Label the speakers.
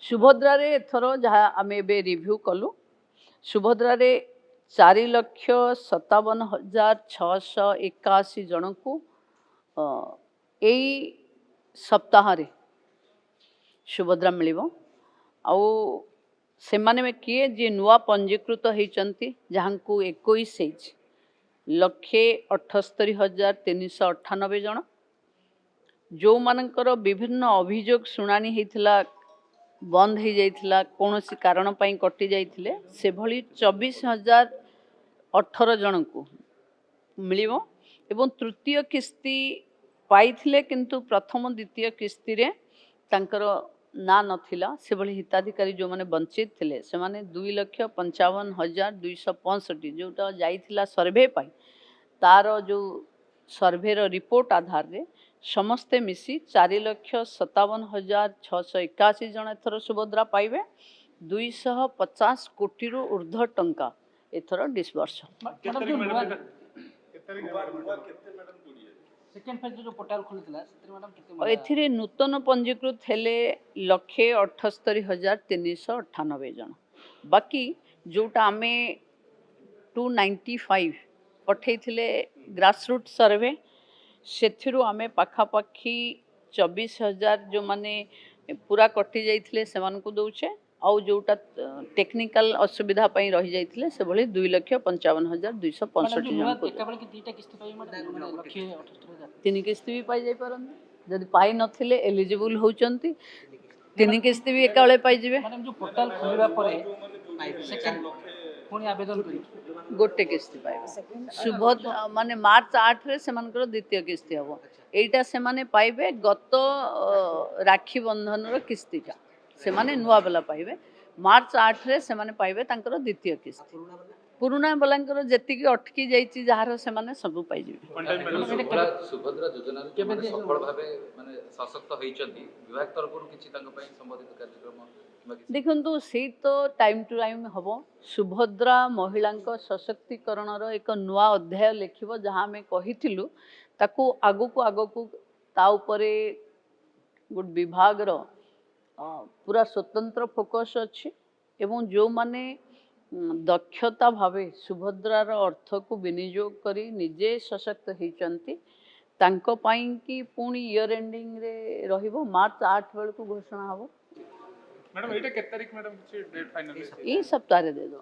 Speaker 1: सुभद्रा रे एथर जहाँ आम ए रिव्यू कलु सुभद्रा रे 4,57,681 जन को यही सप्ताह रे सुभद्रा मिल आउ से माने में किए जे नुआ पंजीकृत होती जहाँ को 21,78,398 जन जो मानकर विभिन्न अभियोग शुणानी होता बंद हो जाइथिला कौन सी कारण पाई कटि जाइथिले से भली 24,018 जन को मिलिबो एवं तृतीय किस्ती पाइथिले किंतु प्रथम द्वितीय किस्ती रे तांकर ना नथिला से भली हिताधिकारी जो माने वंचित थिले से माने 2,55,265 जोटा जाइथिला सर्वे पाई तार जो सर्वे रो रिपोर्ट आधार रे समस्ते मिसी 4,57,681 जन एथर सुभद्रा पाइबे 250 कोटी रु ऊर्ध्व टंका एथर डिस्बर्स एथिरे नूतन पंजीकृत हेले 1,78,398 जन बाकी जोटा आमे 295 पठे ग्रासरूट सर्वे से आमे पाखापाखी 24,000 जो माने पूरा कटि जाइथिले सेमान को दउछे आउ जोटा टेक्निकल असुविधा पई रहि जाइथिले से भली 2,55,265 जन को तीन किस्ती भी पाई जाई परन जदि पाई नथिले एलिजिबल होचंती तीन किस्ती भी एकाळे पाई जिवे
Speaker 2: माने जो पोर्टल खोलिबा परे सेकंड पुनी आवेदन करी
Speaker 1: गोटे किस्ती पाइबे सुभद्रा माने मार्च 8 रे सेमानकर द्वितीय किस्ती हबो एटा से माने पाइबे गत राखी बंधन रो किस्तीटा से माने नुआ वाला पाइबे मार्च 8 रे से माने पाइबे तांकर द्वितीय किस्ती पुराना बलांकर जेति की अटकी जाईची जहार से माने सब पाइ जिवे
Speaker 3: सुभद्रा योजना के माने सफल भाबे माने सशक्त होइचंती विभाग तरफ किछि तांग पई संबंधित कार्यक्रम
Speaker 1: देखु से तो टाइम टू टाइम हम सुभद्रा महिला सशक्तिकरण एक नुआ अध्याय लिखिब जहाँ आम कही ताकू आगु को ता उपरे गोटे विभाग पूरा स्वतंत्र फोकस अच्छी एवं जो माने दक्षता भावे सुभद्रार अर्थ को विनियोग करी निजे सशक्त होती तांको पाई कि पुणी इयर एंडिंग रे रहिबो मार्च 8 बेल को घोषणा हबो
Speaker 4: मैडम एटा के तारीख मैडम डेट फाइनल
Speaker 1: यही सप्ताह दे दो।